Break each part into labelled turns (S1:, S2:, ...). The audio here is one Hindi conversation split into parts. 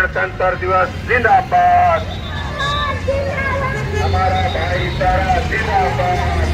S1: गणतंत्र दिवस जिंदाबाद, हमारा भाईचारा जिंदाबाद।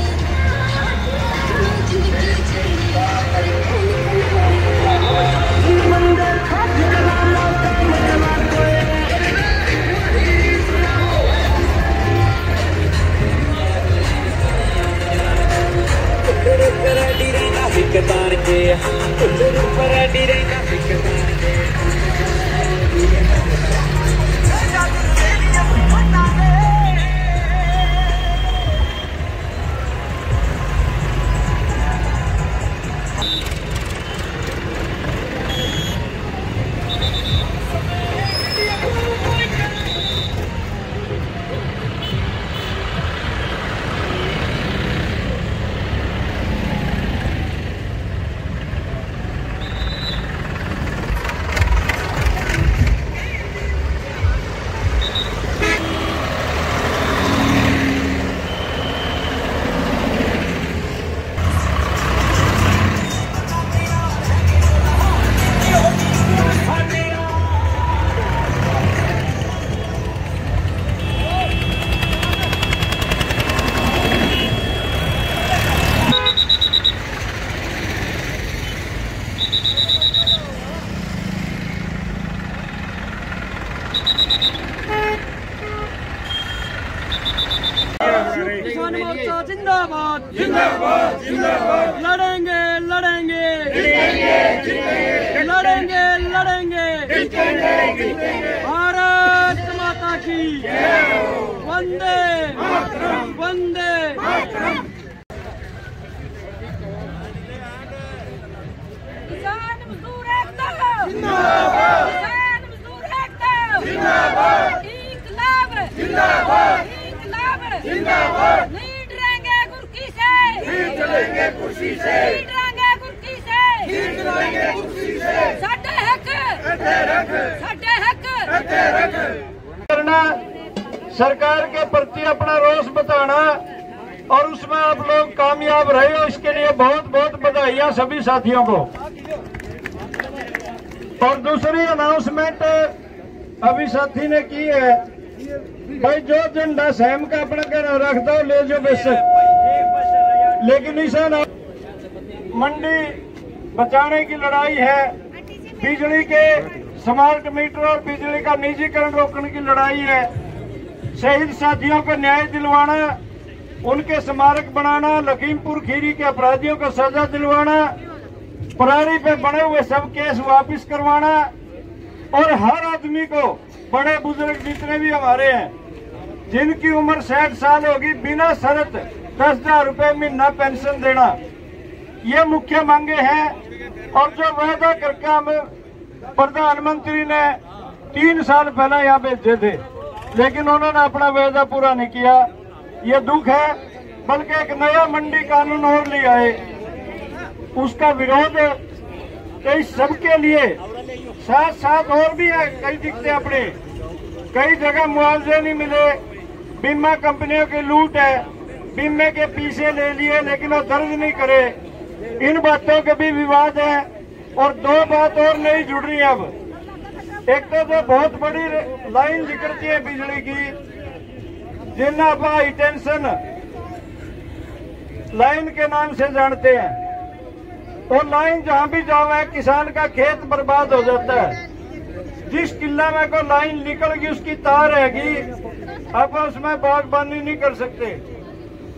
S2: किसान मोर्चा जिंदाबाद
S1: जिंदाबाद जिंदाबाद,
S2: लड़ेंगे लड़ेंगे लड़ेंगे लड़ेंगे भारत माता की वंदे वंदे।
S3: किसान मजदूर एकता
S1: जिंदाबाद,
S3: किसान मजदूर एकता
S1: जिंदाबाद,
S3: इंकलाब
S1: जिंदाबाद,
S3: इंकलाब
S1: जिंदाबाद।
S3: नहीं डरेंगे गुरकी से,
S1: नहीं चलेंगे कुर्सी से,
S3: नहीं डरेंगे गुरकी से,
S1: नहीं चलेंगे कुर्सी से।
S3: साडे हक
S1: इत्थे रख,
S3: साडे हक
S1: इत्थे रख।
S2: करना, सरकार के प्रति अपना रोष बताना और उसमें आप लोग कामयाब रहे हो, इसके लिए बहुत बहुत बधाइयां सभी साथियों को। और दूसरी अनाउंसमेंट अभी साथी ने की है, भाई जो झंडा सहम का अपना घर रखता हो ले जो बेशक, लेकिन इस मंडी बचाने की लड़ाई है, बिजली के स्मार्ट मीटर और बिजली का निजीकरण रोकने की लड़ाई है, शहीद साथियों को न्याय दिलवाना, उनके स्मारक बनाना, लखीमपुर खीरी के अपराधियों को सजा दिलवाना, परारी पे बने हुए सब केस वापस करवाना और हर आदमी को, बड़े बुजुर्ग जितने भी हमारे हैं जिनकी उम्र 60 साल होगी, बिना शर्त 10,000 रुपए महीना पेंशन देना, ये मुख्य मांगे हैं। और जो वायदा करके हम प्रधानमंत्री ने 3 साल पहले यहाँ भेजे थे, लेकिन उन्होंने अपना वायदा पूरा नहीं किया, ये दुख है। बल्कि एक नया मंडी कानून और ले आए, उसका विरोध कई सबके लिए, साथ साथ और भी है कई दिक्कतें अपने, कई जगह मुआवजे नहीं मिले, बीमा कंपनियों की लूट है, बीमे के पीछे ले लिए लेकिन वो दर्ज नहीं करे, इन बातों के भी विवाद है। और 2 बात और नहीं जुड़ रही है अब, एक तो जो बहुत बड़ी लाइन निकलती है बिजली की, जिन्हें आप हाई टेंशन लाइन के नाम से जानते हैं, और लाइन जहां भी जाओ है किसान का खेत बर्बाद हो जाता है। जिस किला में कोई लाइन निकल गई उसकी तार रहेगी, आप उसमें बागबानी नहीं कर सकते।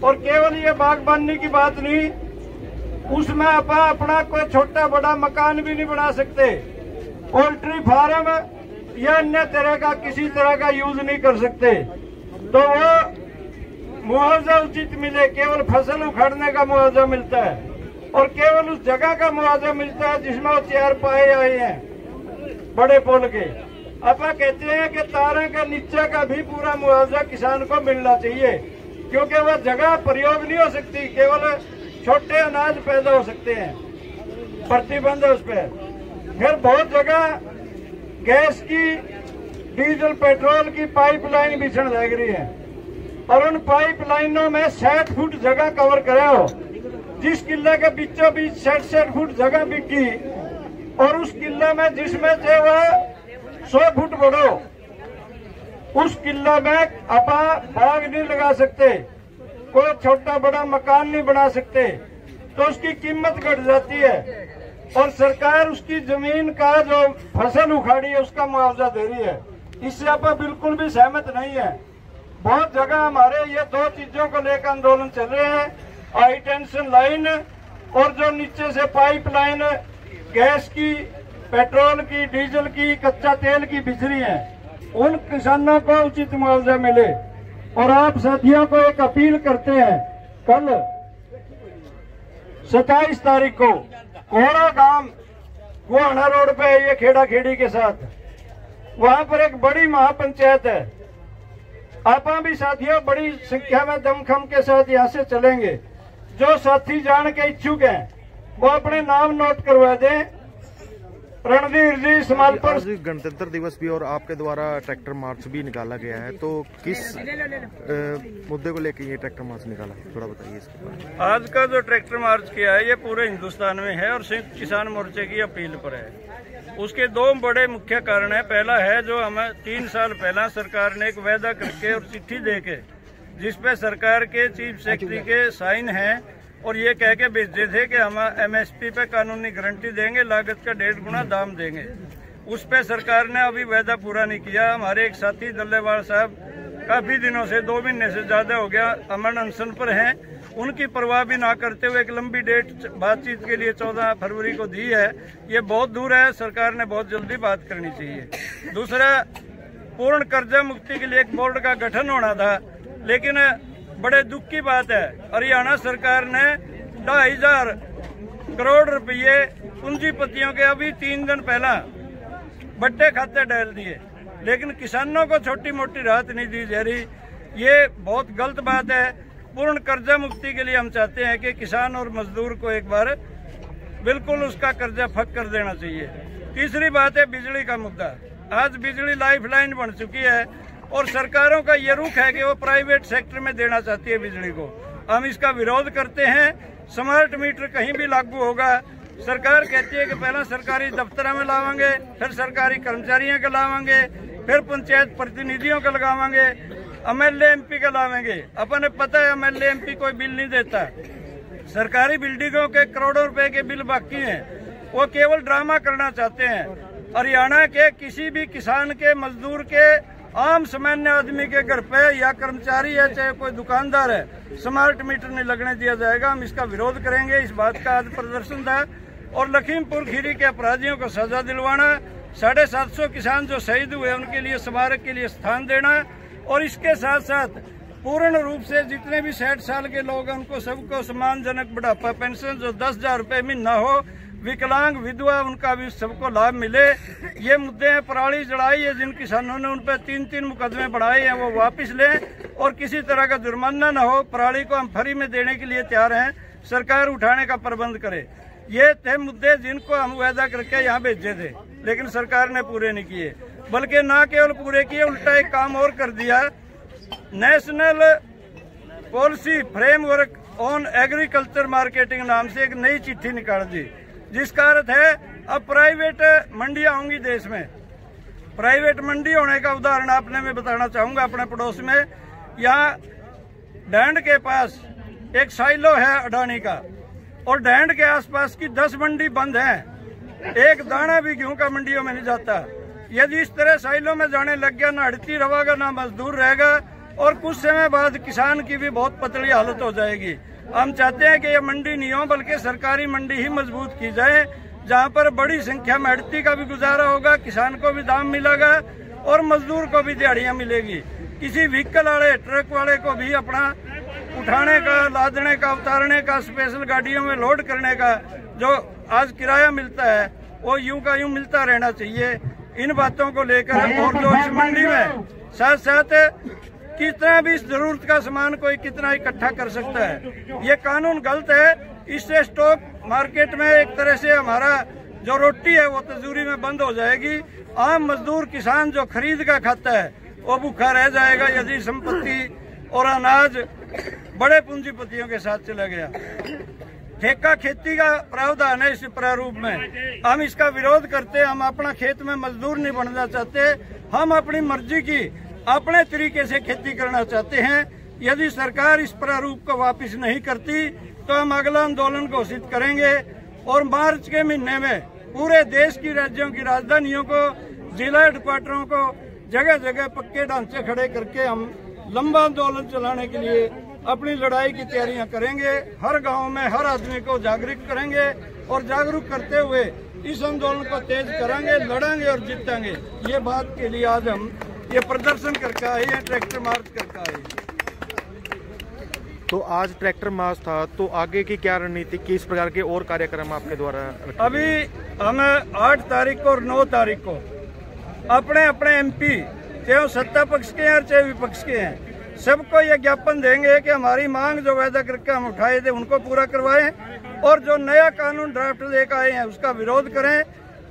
S2: और केवल ये बागबानी की बात नहीं, उसमें आप अपना कोई छोटा बड़ा मकान भी नहीं बना सकते, पोल्ट्री फार्म या अन्य तरह का किसी तरह का यूज नहीं कर सकते। तो वो मुआवजा उचित मिले, केवल फसल उखाड़ने का मुआवजा मिलता है और केवल उस जगह का मुआवजा मिलता है जिसमें वो 4 पाए आए हैं बड़े पोल के। आप कहते हैं कि तारों के नीचे का भी पूरा मुआवजा किसान को मिलना चाहिए, क्योंकि वह जगह प्रयोग नहीं हो सकती, केवल छोटे अनाज पैदा हो सकते हैं, प्रतिबंध है उस पर। फिर बहुत जगह गैस की, डीजल पेट्रोल की पाइपलाइन बिछड़ लग रही है और उन पाइपलाइनों में 60 फुट जगह कवर करे हो, जिस किले के बीचों बीच 60 फुट जगह बिकी और उस किले में जिसमें से वह 100 फुट बढ़ो, उस किला में आप बाग नहीं लगा सकते, कोई छोटा बड़ा मकान नहीं बना सकते, तो उसकी कीमत घट जाती है और सरकार उसकी जमीन का जो फसल उखाड़ी है उसका मुआवजा दे रही है। इससे आप बिल्कुल भी सहमत नहीं है। बहुत जगह हमारे ये दो चीजों को लेकर आंदोलन चल रहे हैं, हाई टेंशन लाइन और जो नीचे से पाइपलाइन गैस की, पेट्रोल की, डीजल की, कच्चा तेल की बिजली है, उन किसानों को उचित मुआवजा मिले। और आप साथियों को एक अपील करते हैं, कल 27 तारीख को कोहरा गांव गुहाना रोड पे ये खेड़ा खेड़ी के साथ, वहां पर एक बड़ी महापंचायत है। आप भी साथियों बड़ी संख्या में दमखम के साथ यहाँ से चलेंगे। जो साथी जान के इच्छुक हैं वो अपने नाम नोट करवा दें। रणधीर जी समालपुर।
S4: आज गणतंत्र दिवस भी और आपके द्वारा ट्रैक्टर मार्च भी निकाला गया है, तो किस मुद्दे को लेकर ये ट्रैक्टर मार्च निकाला है, थोड़ा बताइए इसके बारे में।
S2: आज का जो ट्रैक्टर मार्च किया है ये पूरे हिंदुस्तान में है और संयुक्त किसान मोर्चे की अपील पर है। उसके दो बड़े मुख्य कारण है। पहला है जो हमें 3 साल पहला सरकार ने एक वायदा करके और चिट्ठी देके, जिसपे सरकार के चीफ सेक्रेटरी के साइन हैं और ये कह के भेजे थे कि हम MSP पे कानूनी गारंटी देंगे, लागत का 1.5 गुना दाम देंगे। उस पे सरकार ने अभी वायदा पूरा नहीं किया। हमारे एक साथी दल्लेवाल साहब काफी दिनों से 2 महीने से ज्यादा हो गया अमन अनशन पर हैं। उनकी परवाह भी ना करते हुए एक लंबी डेट बातचीत के लिए 14 फरवरी को दी है। ये बहुत दूर है, सरकार ने बहुत जल्दी बात करनी चाहिए। दूसरा, पूर्ण कर्जा मुक्ति के लिए एक बोर्ड का गठन होना था, लेकिन बड़े दुख की बात है हरियाणा सरकार ने 2,500 करोड़ रुपये पूंजीपतियों के अभी 3 दिन पहला बट्टे खाते डाल दिए, लेकिन किसानों को छोटी मोटी राहत नहीं दी जा रही। ये बहुत गलत बात है। पूर्ण कर्जा मुक्ति के लिए हम चाहते हैं कि किसान और मजदूर को एक बार बिल्कुल उसका कर्जा फक कर देना चाहिए। तीसरी बात है बिजली का मुद्दा। आज बिजली लाइफलाइन बन चुकी है और सरकारों का ये रुख है कि वो प्राइवेट सेक्टर में देना चाहती है बिजली को। हम इसका विरोध करते हैं। स्मार्ट मीटर कहीं भी लागू होगा, सरकार कहती है कि पहला सरकारी दफ्तर में लावांगे, फिर सरकारी कर्मचारियों का लावांगे, फिर पंचायत प्रतिनिधियों का लगावांगे, MLA MP का लावेंगे। अपने पता है MLA MP कोई बिल नहीं देता। सरकारी बिल्डिंगों के करोड़ों रुपए के बिल बाकी हैं, वो केवल ड्रामा करना चाहते हैं। हरियाणा के किसी भी किसान के, मजदूर के, आम सामान्य आदमी के घर पे या कर्मचारी है चाहे कोई दुकानदार है, स्मार्ट मीटर नहीं लगने दिया जाएगा। हम इसका विरोध करेंगे। इस बात का आज प्रदर्शन था। और लखीमपुर खीरी के अपराधियों को सजा दिलवाना, 750 किसान जो शहीद हुए उनके लिए स्मारक के लिए स्थान देना, और इसके साथ साथ पूर्ण रूप से जितने भी 60 साल के लोग हैं उनको सबको सम्मानजनक बुढ़ापा पेंशन जो 10,000 रुपये महीना हो, विकलांग विधवा उनका भी सबको लाभ मिले। ये मुद्दे हैं। पराली जड़ाई है, जिन किसानों ने उन पर 3-3 मुकदमे बढ़ाए हैं वो वापस लें और किसी तरह का जुर्माना न हो। पराली को हम फ्री में देने के लिए तैयार हैं, सरकार उठाने का प्रबंध करे। ये थे मुद्दे जिनको हम वायदा करके यहाँ भेजे थे, लेकिन सरकार ने पूरे नहीं किए। बल्कि ना केवल पूरे किए, उल्टा एक काम और कर दिया। National policy framework on agriculture marketing नाम से एक नई चिट्ठी निकाल दी, जिसका अर्थ है अब प्राइवेट मंडियां होंगी देश में। प्राइवेट मंडी होने का उदाहरण आपने मैं बताना चाहूंगा अपने पड़ोस में। यहाँ डैंड के पास एक साइलो है अडानी का, और डैंड के आसपास की 10 मंडी बंद है। एक दाना भी गेहूं का मंडियों में नहीं जाता। यदि इस तरह साइलों में जाने लग गया, ना हड़ती रहेगा ना मजदूर रहेगा, और कुछ समय बाद किसान की भी बहुत पतली हालत हो जाएगी। हम चाहते हैं कि ये मंडी नहीं हो, बल्कि सरकारी मंडी ही मजबूत की जाए, जहां पर बड़ी संख्या में हड़ती का भी गुजारा होगा, किसान को भी दाम मिलेगा और मजदूर को भी दिहाड़ियां मिलेगी। किसी व्हीकल वाले, ट्रक वाले को भी अपना उठाने का, लादने का, उतारने का, स्पेशल गाड़ियों में लोड करने का जो आज किराया मिलता है वो यूं का यूं मिलता रहना चाहिए। इन बातों को लेकर और जो इस मंडी में साथ साथ कितना भी जरूरत का सामान कोई कितना इकट्ठा कर सकता है, ये कानून गलत है। इससे स्टॉक मार्केट में एक तरह से हमारा जो रोटी है वो तिजोरी में बंद हो जाएगी। आम मजदूर किसान जो खरीद का खाता है वो भूखा रह जाएगा यदि संपत्ति और अनाज बड़े पूंजीपतियों के साथ चला गया। ठेका खेती का प्रावधान है इस प्रारूप में, हम इसका विरोध करते हैं। हम अपना खेत में मजदूर नहीं बनना चाहते, हम अपनी मर्जी की अपने तरीके से खेती करना चाहते हैं। यदि सरकार इस प्रारूप को वापस नहीं करती तो हम अगला आंदोलन घोषित करेंगे और मार्च के महीने में पूरे देश की राज्यों की राजधानियों को, जिला हेडक्वार्टरों को जगह जगह पक्के ढांचे खड़े करके हम लंबा आंदोलन चलाने के लिए अपनी लड़ाई की तैयारियां करेंगे। हर गांव में हर आदमी को जागरूक करेंगे और जागरूक करते हुए इस आंदोलन को तेज करेंगे, लड़ेंगे और जीतेंगे। ये बात के लिए आज हम ये प्रदर्शन करके आए हैं, ट्रैक्टर मार्च करके आए हैं।
S4: तो आज ट्रैक्टर मार्च था, तो आगे की क्या रणनीति, किस प्रकार के और कार्यक्रम आपके द्वारा?
S2: अभी हम 8 तारीख को और 9 तारीख को अपने अपने MP, चाहे सत्ता पक्ष के हैं चाहे विपक्ष के हैं, सबको ये ज्ञापन देंगे कि हमारी मांग जो वायदा करके हम उठाए थे उनको पूरा करवाएं और जो नया कानून ड्राफ्ट लेकर आए हैं उसका विरोध करें,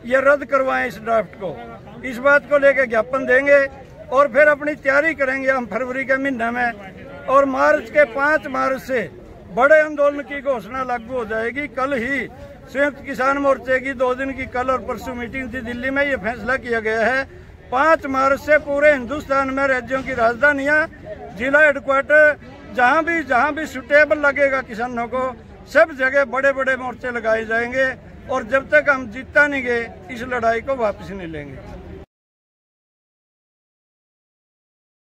S2: ये रद्द करवाएं इस ड्राफ्ट को। इस बात को लेकर ज्ञापन देंगे और फिर अपनी तैयारी करेंगे हम फरवरी के महीने में, और मार्च के 5 मार्च से बड़े आंदोलन की घोषणा लागू हो जाएगी। कल ही संयुक्त किसान मोर्चे की 2 दिन की कल और परसों मीटिंग थी दिल्ली में, ये फैसला किया गया है 5 मार्च से पूरे हिंदुस्तान में राज्यों की राजधानियां, जिला हेडक्वार्टर, जहां भी सुटेबल लगेगा किसानों को, सब जगह बड़े बड़े मोर्चे लगाए जाएंगे और जब तक हम जीता नहीं गए इस लड़ाई को वापस नहीं लेंगे।